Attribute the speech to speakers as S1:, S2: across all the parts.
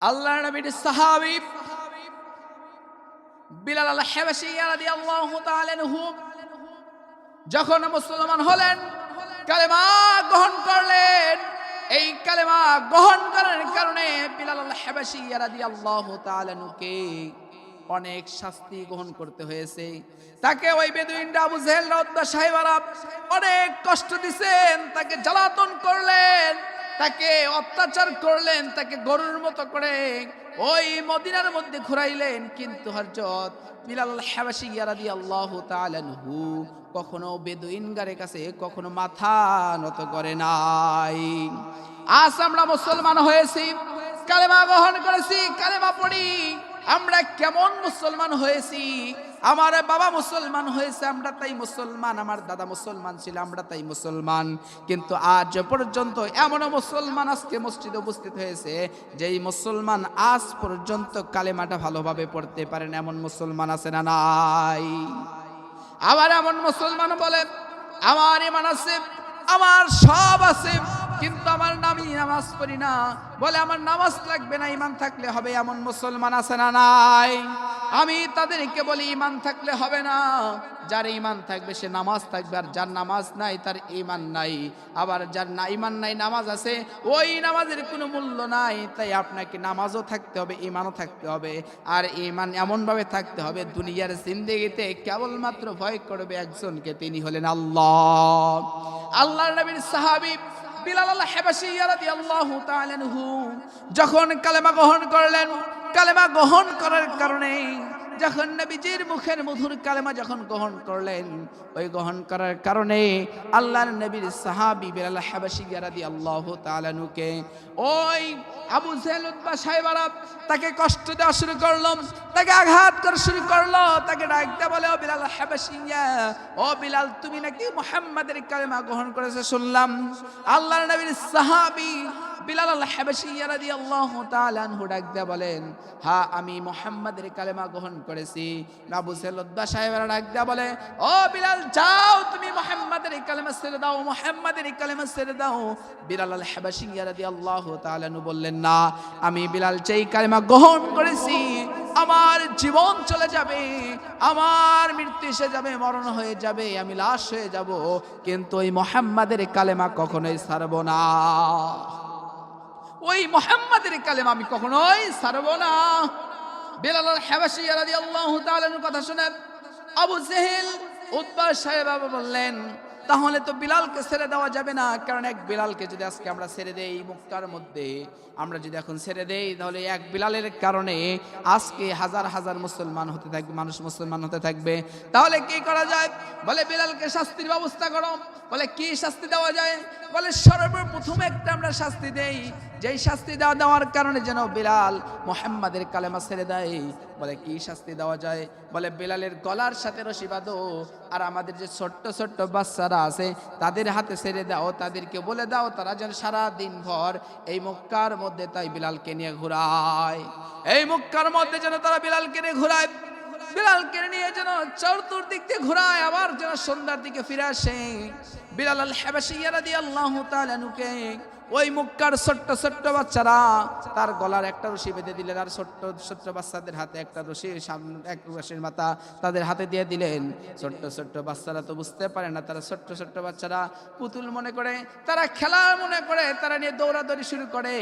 S1: আল্লাহর নবীর সাহাবী বিলাল আল হাবশী রাদিয়াল্লাহু তাআলা আনহু যখন মুসলমান হলেন, কালেমা গ্রহণ করলেন। এই কালেমা গ্রহণ করার কারণে বিলাল আল হাবশী রাদিয়াল্লাহু তাআলা আনহুকে অনেক শাস্তি গ্রহণ করতে হয়েছে। তাকে ওই বেদুইনরা আবু জেহেল উতবা সাহেবরা অনেক কষ্ট দিয়েছেন, তাকে জ্বালাতন করলেন, তাকে অত্যাচার করলেন, তাকে গরুর মতো করে ওই মদিনার মধ্যে ঘুরাইলেন। কিন্তু হযরত বিলাল আল হাবশী রাদিয়াল্লাহু তাআলা আনহু কখনো বেদুইনগারের কাছে কখনো মাথা নত করে নাই। আজ আমরা মুসলমান হয়েছি, কালেমা গ্রহণ করেছি, কালেমা পড়ি, আমরা কেমন মুসলমান হয়েছি। আমার বাবা মুসলমান হয়েছে, আমরা তাই মুসলমান। আমার দাদা মুসলমান ছিল, আমরা তাই মুসলমান। কিন্তু আজ পর্যন্ত এমন মুসলমান আজকে মসজিদে উপস্থিত হয়েছে যেই মুসলমান আজ পর্যন্ত কালেমাটা ভালোভাবে পড়তে পারেন, এমন মুসলমান আছে না নাই? আবার এমন মুসলমান বলে আমার ঈমান আছে, আমার সব আছে, কিন্তু আমার নামাজ পড়ি না, বলে আমার নামাজ লাগবে না, ঈমান থাকলে হবে, এমন মুসলমান আছে না নাই? আমি তাদেরকে বলি ঈমান থাকলে হবে না, যার ঈমান থাকবে সে নামাজ থাকবে, আর যার নামাজ নাই তার ঈমান নাই। আবার যার না ঈমান নাই নামাজ আছে, ওই নামাজের কোনো মূল্য নাই। তাই আপনাকে নামাজও থাকতে হবে, ঈমানও থাকতে হবে। আর ঈমান এমনভাবে থাকতে হবে দুনিয়ার জিন্দেগিতে কেবলমাত্র ভয় করবে একজনকে, তিনি হলেন আল্লাহ। আল্লাহর নবীর সাহাবী বিলাল আল হাবশী রাদিয়াল্লাহু তাআলা আনহু যখন কালেমা গ্রহণ করলেন, কালেমা গ্রহণ করার কারণে যখন নবীজির মুখের মধুর কালেমা যখন গ্রহণ করলেন, ওই গ্রহণ করার কারণে আল্লাহর নবীর সাহাবী বিলাল আল হাবশী রাদিয়াল্লাহু তাআলা আনহুকে ওই আবু জেহেল উতবা সাহেবরা তাকে কষ্ট দেওয়া শুরু করলো, তাকে আঘাত করা শুরু করলো, তাকে ডাকতে বলে ও বিলাল আল হাবশী, ও বিলাল তুমি নাকি মুহাম্মাদের কালেমা গ্রহণ করেছো শুনলাম। আল্লাহর নবীর সাহাবী বিলাল আল হাবশী রাদিয়াল্লাহু তাআলা আনহু ডাকতে বলেন, হ্যাঁ আমি মুহাম্মাদের কালেমা গ্রহণ করেছি। আবু জেহেল উতবা সাহেবরা ডাকতে বলে, ও বিলাল যাও তুমি মুহাম্মাদের কালেমা ছেড়ে দাও, মুহাম্মাদের কালেমা ছেড়ে দাও। বিলাল আল হাবশী রাদিয়াল্লাহু তাআলা আনহু বললেন, না, আমি বিলাল যেই কালেমা গ্রহণ করেছি আমার জীবন চলে যাবে, আমার মৃত্যু এসে যাবে, মরণ হয়ে যাবে, আমি লাশ হয়ে যাব, কিন্তু ওই মুহাম্মাদের কালেমা কখনোই ছাড়ব না। ওই মুহাম্মাদের কালেমা আমি কখনোই ছাড়ব না। বিলাল আল হাবশী রাদিয়াল্লাহু তাআলা এর কথা শুনে আবু জেহেল উতবা সাহেব বললেন, তাহলে তো বিলালকে ছেড়ে দেওয়া যাবে না, কারণ এক বিলালকে যদি আজকে আমরা ছেড়ে দেই মক্কার মধ্যে, আমরা যদি এখন ছেড়ে দেই তাহলে এক বিলালের কারণে আজকে হাজার হাজার মুসলমান হতে থাকবে, মানুষ মুসলমান হতে থাকবে। তাহলে কি করা যায়? বলে বিলালকে শাস্তির ব্যবস্থা করো। বলে কি শাস্তি দেওয়া যায়? বলে সর্বপ্রথম একটা আমরা শাস্তি দেই, যেই শাস্তি দেওয়ার কারণে যেন বিলাল মুহাম্মাদের কালেমা ছেড়ে দেয়। বলে কি শাস্তি দেওয়া যায়? বলে বিলালের গলার সাথে রশি বাঁধো, আর আমাদের যে ছোট্ট ছোট্ট বাচ্চারা আছে তাদের হাতে ছেড়ে দাও, তাদেরকে বলে দাও তারা যেন সারা দিন ভর এই মক্কার মধ্যে তাই বিলালকে নিয়ে ঘোরায়, এই মক্কার মধ্যে যেন তারা বিলালকে নিয়ে ঘোরায়, বিলালকে নিয়ে যেন চতুর্দিক দিয়ে ঘোরায়, আবার যেন সন্ধ্যার দিকে ফিরে আসে। বিলাল আল হাবশী রাদিয়াল্লাহু তাআলা আনহুকে ওই মক্কার ছোট্ট ছোট্ট বাচ্চারা তার গলার একটা রশি বেঁধে দিলেন, আর ছোট্ট ছোট্ট বাচ্চাদের হাতে একটা রশি, সামনে এক রশির মাথা তাদের হাতে দিয়ে দিলেন। ছোট্ট ছোট্ট বাচ্চারা তো বুঝতে পারে না, তারা ছোট্ট ছোট্ট বাচ্চারা পুতুল মনে করে, তারা খেলা মনে করে, তারা নিয়ে দৌড়াদৌড়ি শুরু করে।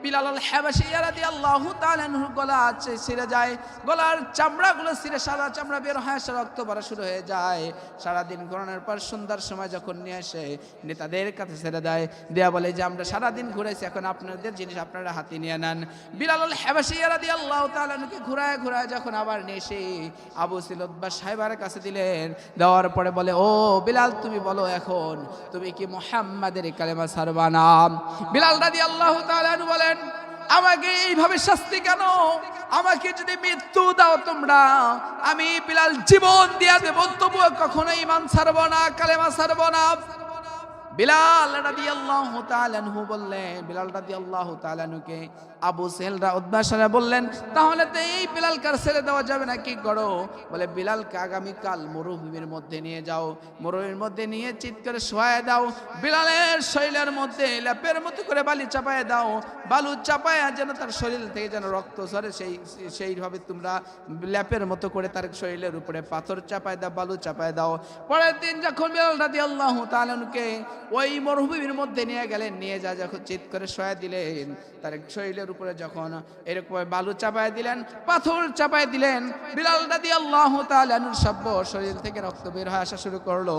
S1: বিলাল আল হাবশী রাদিয়াল্লাহু তাআলা আনহুর গলা ছিঁড়ে যায়, গলার চামড়াগুলো ছিঁড়ে সাদা চামড়া বের হয়, রক্ত পড়া শুরু হয়ে যায়। সারাদিন ঘোরানোর পর সন্ধ্যার সময় যখন নিয়ে আসে নেতাদের কাছে ছেড়ে দেয়, দেয়া বলে যে আমরা সারাদিন ঘুরেছি, এখন আপনাদের জিনিস আপনারা হাতে নিয়ে নেন। বিলাল আল হাবশী রাদিয়াল্লাহু তাআলা আনহুকে ঘুরায় ঘুরায় যখন আবার নিয়ে এসে আবু জেহেল উতবা সাহেবের কাছে দিলেন, দেওয়ার পরে বলে, ও বিলাল তুমি বলো এখন তুমি কি মুহাম্মাদের কালেমা ছাড়বা না? বিলাল রাদিয়াল্লাহু তাআলা আনহু বলেন, আমাকে এইভাবে শাস্তি কেন? আমাকে যদি মৃত্যু দাও তোমরা, আমি বিলাল জীবন দিয়া দেব, তবুও কখনো ঈমান ছাড়ব না, কালেমা ছাড়ব না। বিলাল রাদিয়াল্লাহু তাআলা আনহু বললেন, বিলাল রাদিয়াল্লাহু তাআলা আনহুকে আবু সেহলরা উদ্বাসারা বললেন, তাহলে তো এই বিলালকে ছেড়ে দেওয়া যাবে না, কি করো? বলে বিলালকে আগামীকাল মরুভূমির মধ্যে নিয়ে যাও, মরুভূমির মধ্যে নিয়ে চিৎ করে শোয়ায় দাও, বিলালের শরীরের মধ্যে লেপের মতো করে বালি চাপায় দাও, বালু চাপায় যেন তার শরীর থেকে যেন রক্ত ঝরে, সেইভাবে তোমরা লেপের মতো করে তার শরীরের উপরে পাথর চাপায় দাও, বালু চাপায় দাও। পরের দিন যখন বিলাল রাদিয়াল্লাহু তাআলা আনহুকে ওই মরুভূমির মধ্যে নিয়ে গেলেন, নিয়ে যখন চিৎ করে শোয়া দিলেন, তার শরীরের উপরে যখন এরকম বালু চাপায় দিলেন, পাথর চাপায় দিলেন, বিলাল রাদিয়াল্লাহু তাআলা আনহুর সব শরীর থেকে রক্ত বের হয়ে আসা শুরু করলো।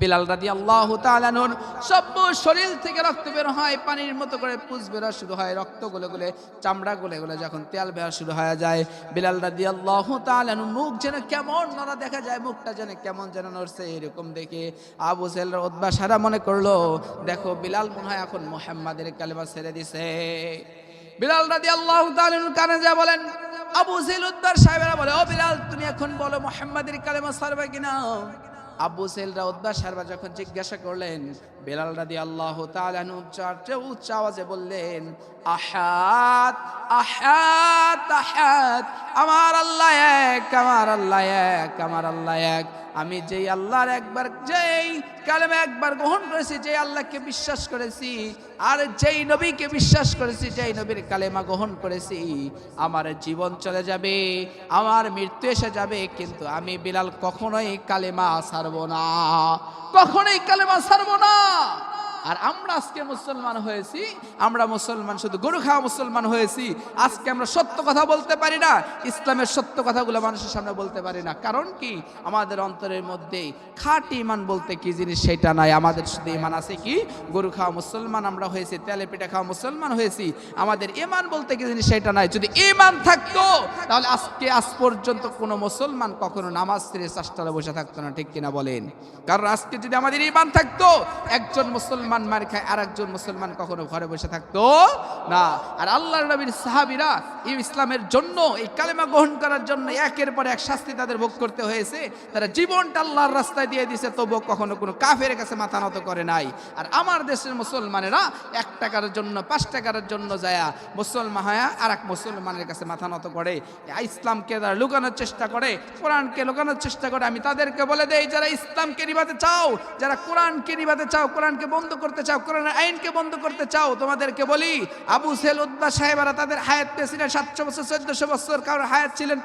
S1: বিলাল রাদিয়াল্লাহু তাআলা আনহুর সব শরীর থেকে রক্ত বের হয়, পানির মতো করে পুজ বের শুরু হয়, রক্ত গলে গলে চামড়া গলে গলে যখন তেল বের শুরু হয়ে যায়, বিলাল রাদিয়াল্লাহু তাআলা আনহুর মুখ যেন কেমন নড়া দেখা যায়, মুখটা যেন কেমন যেন নড়ছে। এরকম দেখে আবু সেহল উতবা সারা মনে করলো, দেখো বিলাল মনে হয় এখন মুহাম্মাদের কালেমা ছেড়ে দিছে। বিলাল রাদিয়াল্লাহু তাআলা আনহু কানে যা বলেন, আবু সেহল উতবার সাহেবরা বলে, ও বিলাল তুমি এখন বলো মুহাম্মাদের কালেমা ছাড়বে কিনা? আবু সেহলরা উতবা সাহেবরা যখন জিজ্ঞাসা করলেন, বিলাল রাদিয়াল্লাহু তাআলা আনহু উচ্চ আওয়াজে বললেন, আহাদ আহাদ আহাদ, আমার আল্লাহ এক, আমার আল্লাহ এক, আমার আল্লাহ এক। আমি যেই আল্লাহর একবার যেই কালেমা একবার গ্রহণ করেছি, যেই আল্লাহকে বিশ্বাস করেছি, আর যেই নবীকে বিশ্বাস করেছি, যেই নবীর কালেমা গ্রহণ করেছি, আমার জীবন চলে যাবে, আমার মৃত্যু এসে যাবে, কিন্তু আমি বিলাল কখনোই কালেমা ছাড়ব না, কখনোই কালেমা ছাড়ব না। আর আমরা আজকে মুসলমান হয়েছি, আমরা মুসলমান শুধু গরু খাওয়া মুসলমান হয়েছি। আজকে আমরা সত্য কথা বলতে পারি না, ইসলামের সত্য কথাগুলো মানুষের সামনে বলতে পারি না। কারণ কি? আমাদের অন্তরের মধ্যে খাঁটি ঈমান বলতে কি জিনিস সেটা নাই। আমাদের শুধু ঈমান আছে কি? গরু খাওয়া মুসলমান আমরা হয়েছি, তেলে পিঠা খাওয়া মুসলমান হয়েছি, আমাদের ঈমান বলতে কি জিনিস সেটা নাই। যদি ঈমান থাকতো তাহলে আজ পর্যন্ত কোনো মুসলমান কখনো নামাজ ছেড়ে চাষটারে বসে থাকতো না, ঠিক কিনা বলেন? কারণ আজকে যদি আমাদের ঈমান থাকতো, একজন মুসলমান মার খায় আর একজন মুসলমান কখনো ঘরে বসে থাকতো না। আর আল্লাহর নবীর সাহাবীরা এই ইসলামের জন্য, এই কালেমা গ্রহণ করার জন্য একের পর এক শাস্তি তাদের ভোগ করতে হয়েছে। তারা জীবনটা আল্লাহর রাস্তায় দিয়ে দিয়েছে, তবুও কখনো কোনো কাফের কাছে মাথা নত করে নাই। আর আমার দেশের মুসলমানেরা 1 টাকার জন্য 5 টাকার জন্য যায়া মুসলমান হয় আর এক মুসলমানের কাছে মাথা নত করে, ইসলামকে তারা লুকানোর চেষ্টা করে, কোরআনকে লুকানোর চেষ্টা করে। আমি তাদেরকে বলে দেই, যারা ইসলামকে নিভাতে চাও, যারা কোরআনকে নিভাতে চাও, কোরআনকে বন্ধ করতে চাও, কোরআনের আইনকে বন্ধ করতে চাও, তোমাদেরকে বলি আবু সেহল উতবা সাহেবরা তাদের হায়াত পেয়েছিলেন 700 বছর, 1400 বছর, কারোর হায়াত ছিলেন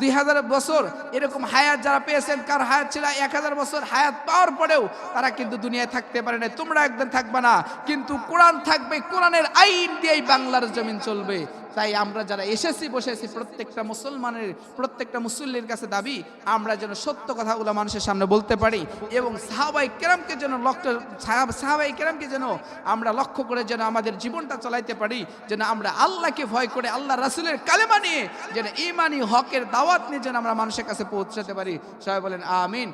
S1: 2000 বছর। এরকম হায়াত যারা পেয়েছেন, কারোর হায়াত ছিল 1000 বছর। হায়াত পাওয়ার পরেও তারা কিন্তু দুনিয়ায় থাকতে পারে না। তোমরা একদিন থাকবে না, কিন্তু কোরআন থাকবে, কোরআনের আইন দিয়েই বাংলার জমিন চলবে। তাই আমরা যারা এসেছি বসেছি, প্রত্যেকটা মুসলমানের, প্রত্যেকটা মুসল্লির কাছে দাবি আমরা যেন সত্য কথাগুলো মানুষের সামনে বলতে পারি, এবং সাহাবায়ে কেরামকে যেন আমরা লক্ষ্য করে যেন আমাদের জীবনটা চালাইতে পারি, যেন আমরা আল্লাহকে ভয় করে আল্লাহ রাসূলের কালেমা নিয়ে যেন ঈমানি হকের দাওয়াত নিয়ে যেন আমরা মানুষের কাছে পৌঁছাতে পারি। সবাই বলেন আমিন।